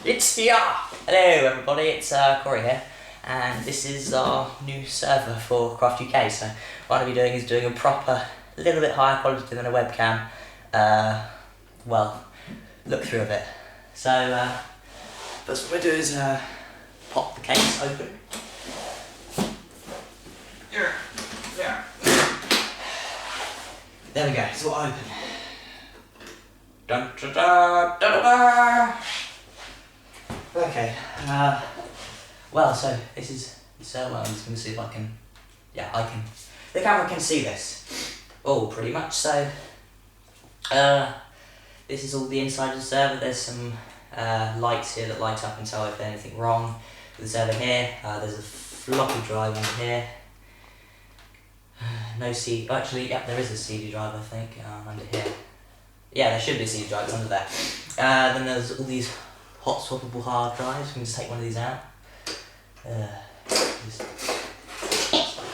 It's here! Hello everybody, it's Cori here, and this is our new server for CraftUK. So what I'll be doing is doing a proper, little bit higher quality than a webcam, well, look through of it. So first what we'll do is pop the case open. There we go, it's all open. Dun, da, da, da, da, da. Okay, well, so this is the server. I'm just going to see if I can, the camera can see this. Oh, pretty much so. This is all the inside of the server. There's some lights here that light up and tell if there's anything wrong with the server here. There's a floppy drive under here. No CD, actually, yeah, there is a CD drive, I think, under here. Yeah, there should be a CD drive, it's under there. Then there's all these hot-swappable hard drives. We can just take one of these out. Just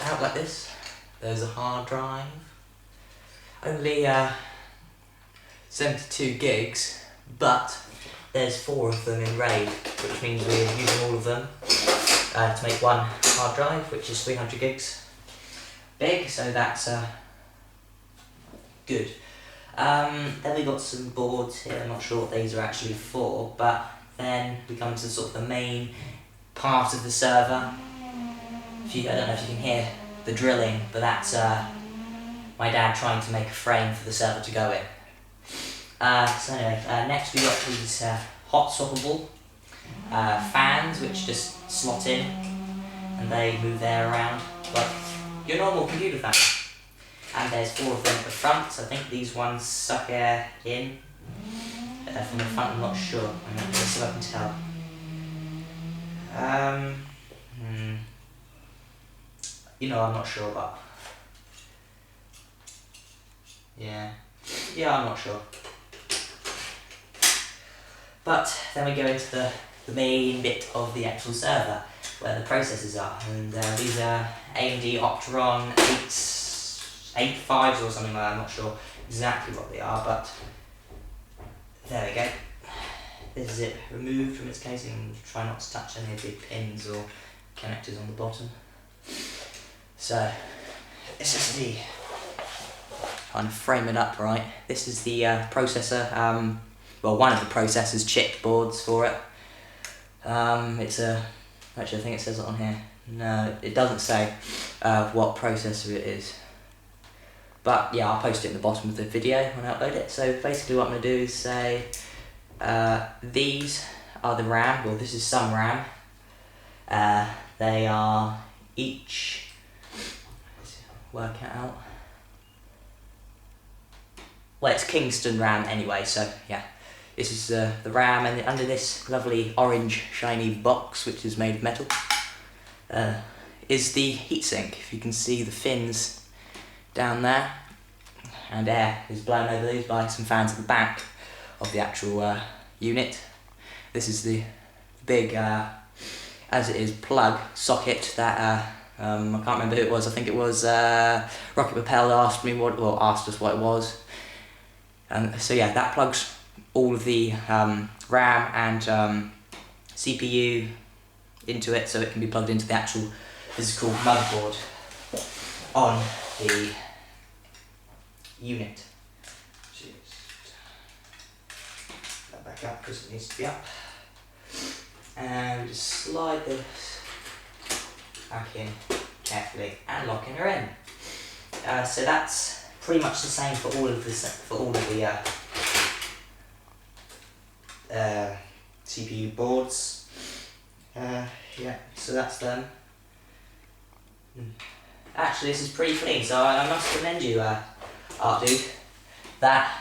out like this. There's a hard drive. Only 72 gigs, but there's 4 of them in RAID, which means we're using all of them to make one hard drive, which is 300 gigs big, so that's good. Then we got some boards here. I'm not sure what these are actually for, but then we come to sort of the main part of the server. I don't know if you can hear the drilling, but that's my dad trying to make a frame for the server to go in. So anyway, next we got these hot-swappable fans, which just slot in and they move there around like your normal computer fan. And there's 4 of them at the front, so I think these ones suck air in. From the front, I'm not sure. I'm not sure if I can tell. You know, I'm not sure, but yeah, I'm not sure. But then we go into the main bit of the actual server, where the processors are, and these are AMD Opteron 885s or something like that. I'm not sure exactly what they are, but there we go. This is it removed from its casing. Try not to touch any of the pins or connectors on the bottom. So this is the, trying to frame it up right. This is the processor. Well, one of the processor's chip boards for it. It's a, actually I think it says it on here. No, it doesn't say what processor it is. But yeah, I'll post it in the bottom of the video when I upload it. So basically what I'm going to do is say these are the RAM. Well, this is some RAM. They are each, let's work it out. Well, it's Kingston RAM anyway, so yeah. This is the RAM, and under this lovely orange shiny box, which is made of metal, is the heatsink. If you can see the fins down there, and air is blown over these by some fans at the back of the actual unit. This is the big, as it is, plug socket that I can't remember who it was. I think it was Rocket Propel asked us what it was. And so yeah, that plugs all of the RAM and CPU into it, so it can be plugged into the actual physical motherboard on the unit. Just that back up because it needs to be up. And we just slide this back in carefully and locking her in. So that's pretty much the same for all of the CPU boards. Yeah, so that's them. Actually, this is pretty clean, so I must commend you, Art Dude, that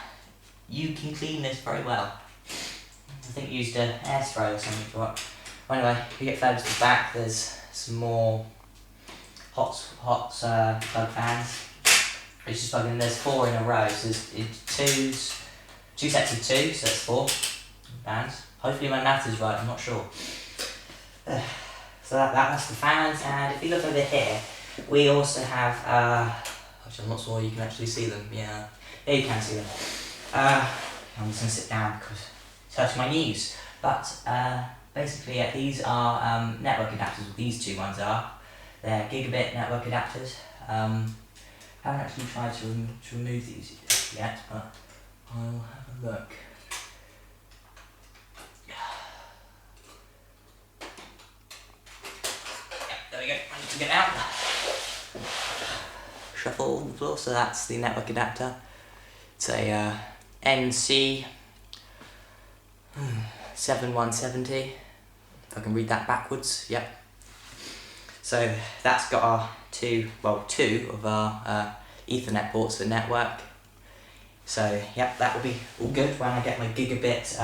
you can clean this very well. I think you used an air spray or something for it. Well, anyway, if you get further to the back, there's some more hot plug fans. Which is plugged in. There's 4 in a row, so there's 2 sets of 2, so that's 4 fans. Hopefully my math is right, I'm not sure. So that's the fans, and if you look over here, we also have, actually I'm not sure you can actually see them, yeah, there you can see them. I'm just going to sit down because hurting my knees. But basically, yeah, these are network adapters. These two ones are. They're gigabit network adapters. I haven't actually tried to remove these yet, but I'll have a look. There we go, I need to get out. Shuffle the floor, so that's the network adapter. It's a NC 7170. If I can read that backwards, yep. So that's got our two of our Ethernet ports for network. So yep, that will be all good when I get my gigabit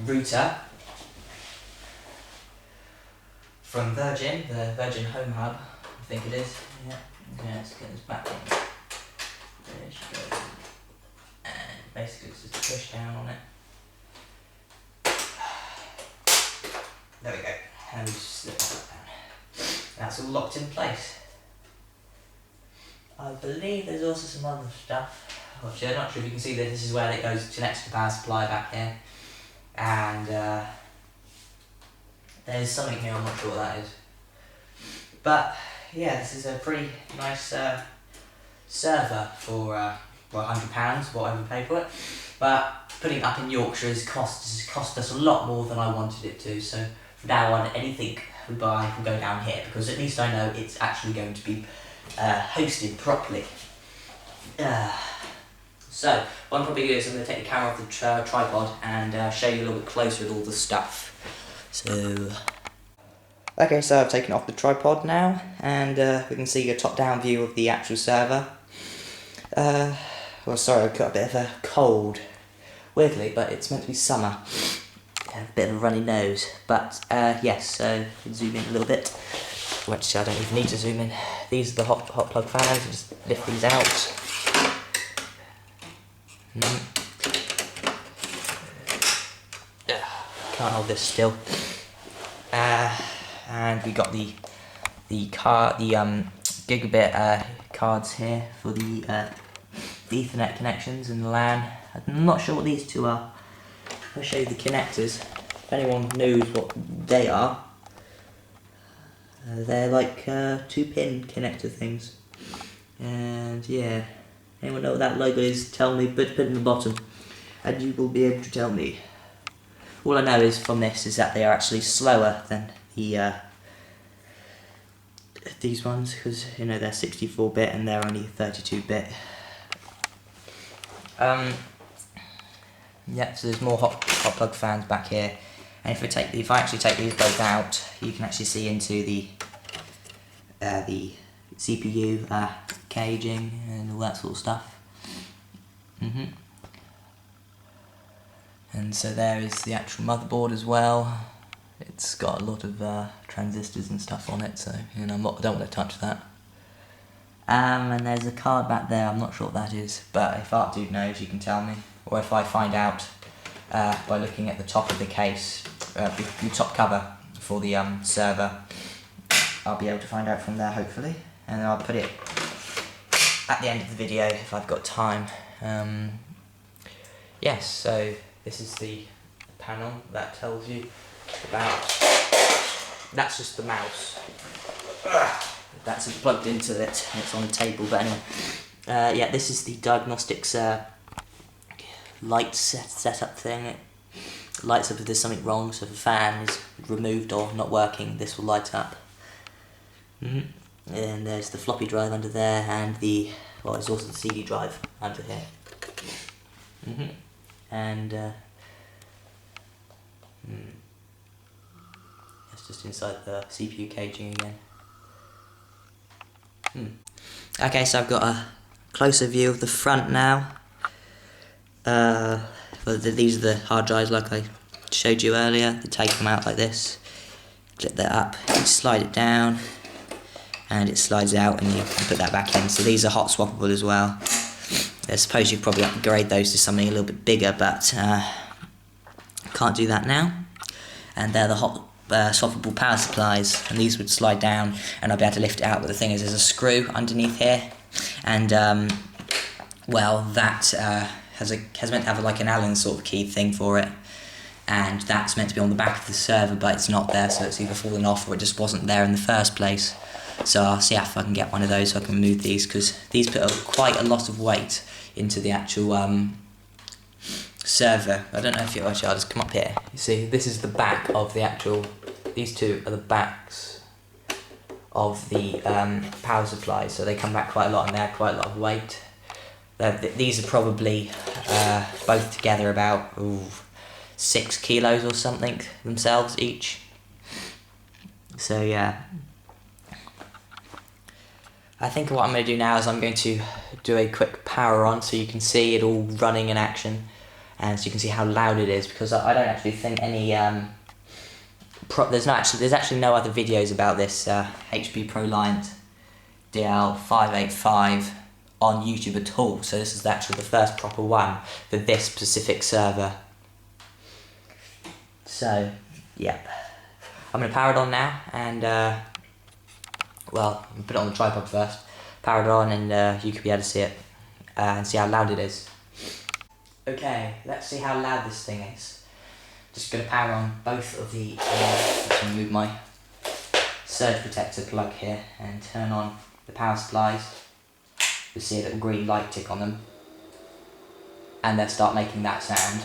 router from Virgin, the Virgin Home Hub, I think it is. Yeah, let's get this back in. There she goes. And basically it's just a push down on it. There we go. And we just slip that down. That's all locked in place. I believe there's also some other stuff. Actually, I'm not sure if you can see that this is where it goes, connects to the power supply back here. And there's something here, I'm not sure what that is. But yeah, this is a pretty nice server for £100, whatever we paid for it. But putting it up in Yorkshire has cost us a lot more than I wanted it to. So from now on, anything we buy will go down here, because at least I know it's actually going to be hosted properly. So what I'm probably going to do is I'm going to take the camera off the tripod and show you a little bit closer at all the stuff. So, okay, so I've taken off the tripod now, and we can see a top-down view of the actual server. Well, sorry, I've got a bit of a cold, weirdly, but it's meant to be summer. I have a bit of a runny nose, but yes, so zoom in a little bit. Well, actually, I don't even need to zoom in. These are the hot plug fans. Just lift these out. Can't hold this still. And we got the gigabit cards here for the Ethernet connections and the LAN. I'm not sure what these two are. I'll show you the connectors. If anyone knows what they are, they're like 2-pin connector things. And yeah, anyone know what that logo is? Tell me. Put it in the bottom, and you will be able to tell me. All I know is from this is that they are actually slower than the these ones, because you know they're 64-bit and they're only 32-bit. Yeah, so there's more hot plug fans back here, and if I actually take these both out, you can actually see into the CPU caging and all that sort of stuff. And so there is the actual motherboard as well. It's got a lot of transistors and stuff on it, so you know I don't want to touch that. And there's a card back there. I'm not sure what that is, but if ArtDude knows, you can tell me. Or if I find out by looking at the top of the case, the top cover for the server, I'll be able to find out from there hopefully, and I'll put it at the end of the video if I've got time. Yes, so this is the panel that tells you about. That's just the mouse. That's plugged into it. It's on the table, but anyway. Yeah, this is the diagnostics light setup thing. It lights up if there's something wrong, so if a fan is removed or not working, this will light up. And there's the floppy drive under there, and there's also the CD drive under here. And it's just inside the CPU caging again. Okay, so I've got a closer view of the front now. These are the hard drives like I showed you earlier. You take them out like this, clip that up, you slide it down, and it slides out, and you can put that back in. So these are hot swappable as well. I suppose you'd probably upgrade those to something a little bit bigger, but can't do that now. And they're the hot swappable power supplies, and these would slide down and I'll be able to lift it out, but the thing is there's a screw underneath here, and well, that has meant to have like an Allen sort of key thing for it, and that's meant to be on the back of the server, but it's not there, so it's either fallen off or it just wasn't there in the first place. So I'll see if I can get one of those so I can remove these, because these put quite a lot of weight into the actual server. I don't know if you actually, I'll just come up here. You see, this is the back of the actual, these two are the backs of the power supply, so they come back quite a lot and they add quite a lot of weight. These are probably both together about 6 kilos or something themselves each. So yeah, I think what I'm going to do now is I'm going to do a quick power on so you can see it all running in action, and so you can see how loud it is, because I don't actually think any there's actually no other videos about this HP ProLiant DL585 on YouTube at all, so this is actually the first proper one for this specific server. So yeah, I'm going to power it on now, and well, I'll put it on the tripod first, power it on, and you could be able to see it and see how loud it is. Okay, let's see how loud this thing is. Just going to power on both of the, let's remove my surge protector plug here and turn on the power supplies. You'll see a little green light tick on them, and they'll start making that sound.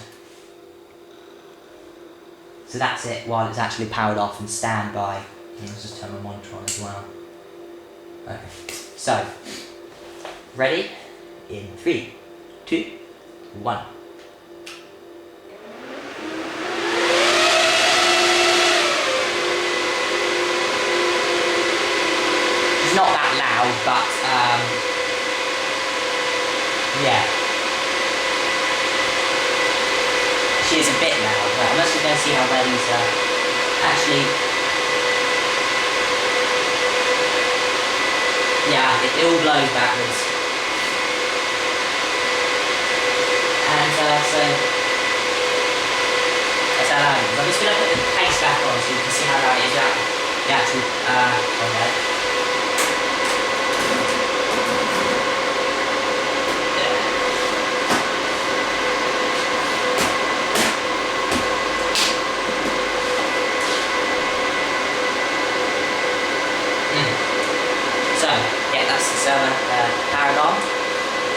So that's it while it's actually powered off and standby. Let's just turn my monitor on as well. Okay, so, ready? In 3, 2, 1. It's not that loud, but yeah, she is a bit loud. But I'm actually going to see how well these actually. Yeah, it all blows backwards, and so that's how loud it is. I'm just going to put the pace back on so you can see how loud it is. The actual okay. That's the server powered on.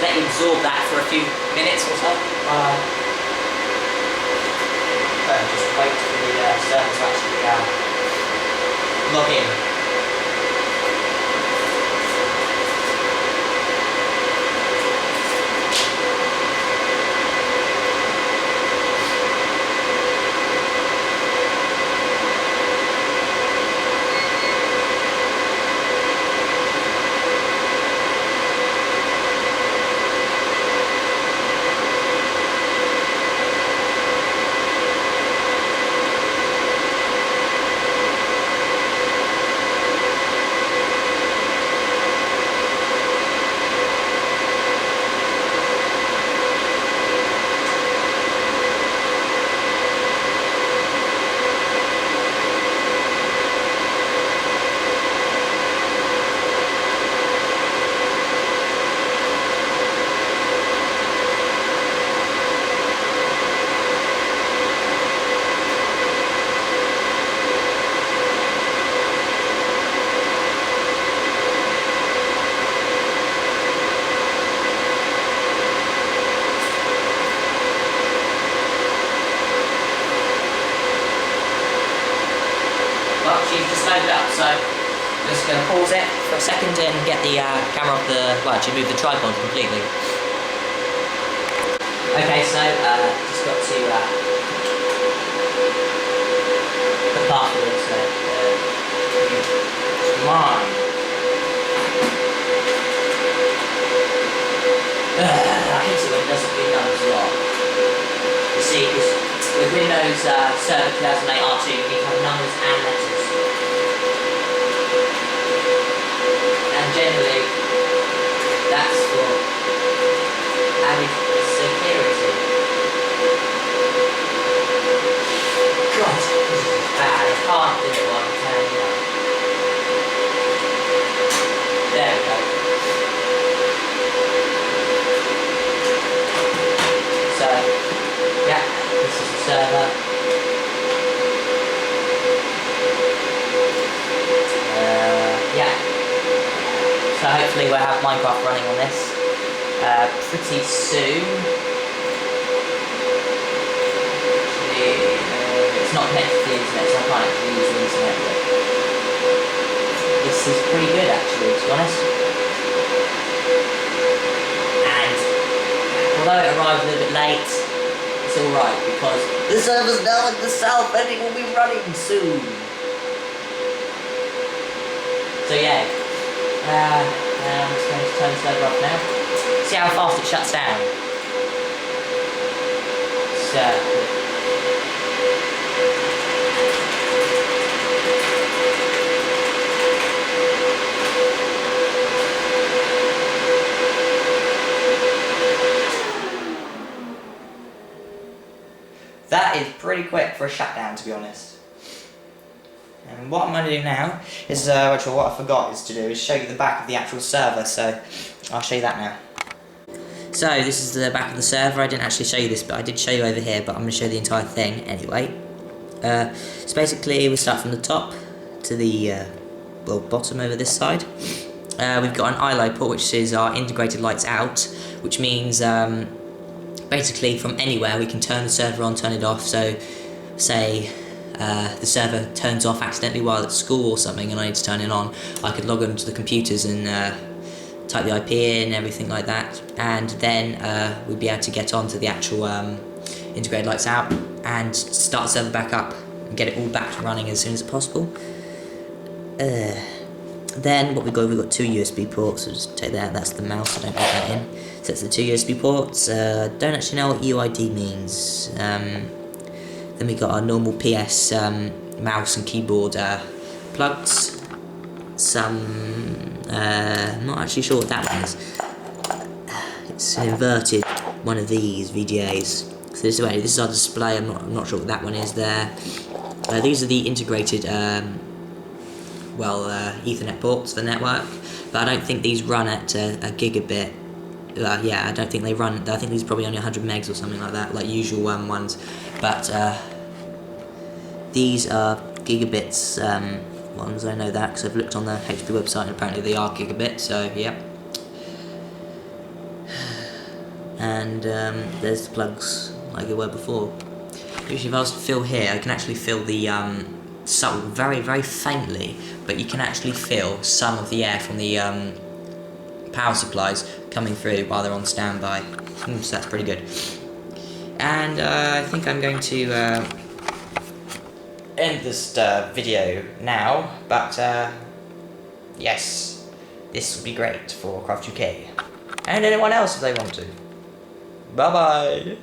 Let you absorb that for a few minutes or so. Just wait for the server to actually log in. She's just loaded up, so I'm just going to pause it for a second and get the camera off the, well, actually move the tripod completely. Okay, so just got to the password, so come on. I hate it when it doesn't do numbers a lot. You see, with Windows Server 2008 R2, you need to have numbers and letters. And generally, that's for added security. God, this is bad. I can't do it while I'm turning it up. There we go. server. Yeah. So hopefully we'll have Minecraft running on this pretty soon. It's not connected to the internet, so I can't actually use the internet, but this is pretty good actually, to be honest. And although it arrived a little bit late, it's alright because the server's now in the south and it will be running soon. So yeah, I'm just going to turn the server off now. See how fast it shuts down. So. That is pretty quick for a shutdown, to be honest. And what I'm going to do now is, actually what I forgot is to do is show you the back of the actual server, so I'll show you that now. So this is the back of the server. I didn't actually show you this, but I did show you over here, but I'm going to show you the entire thing anyway. So basically we start from the top to the bottom over this side. We've got an ILO port, which is our integrated lights out, which means basically from anywhere we can turn the server on, turn it off. So say the server turns off accidentally while at school or something and I need to turn it on, I could log onto the computers and type the IP in, everything like that, and then we'd be able to get onto the actual integrated lights out and start the server back up and get it all back running as soon as possible. Then what we've got two USB ports, so just take that, that's the mouse, so don't put that in. So that's the two USB ports. Don't actually know what UID means. Then we got our normal PS mouse and keyboard plugs. Some, not actually sure what that one is. It's an inverted one of these VGAs. So this is our display. I'm not sure what that one is there. These are the integrated Ethernet ports for the network, but I don't think these run at a gigabit. Yeah, I don't think they run. I think these are probably only 100 megs or something like that, like usual ones. But these are gigabits ones. I know that because I've looked on the HP website and apparently they are gigabit. So yeah. And there's the plugs like they were before. Usually, if I was to fill here, I can actually feel the subtle, very, very faintly, but you can actually feel some of the air from the power supplies coming through while they're on standby. So that's pretty good. And I think I'm going to end this video now, but yes, this would be great for CraftUK and anyone else if they want to. Bye bye.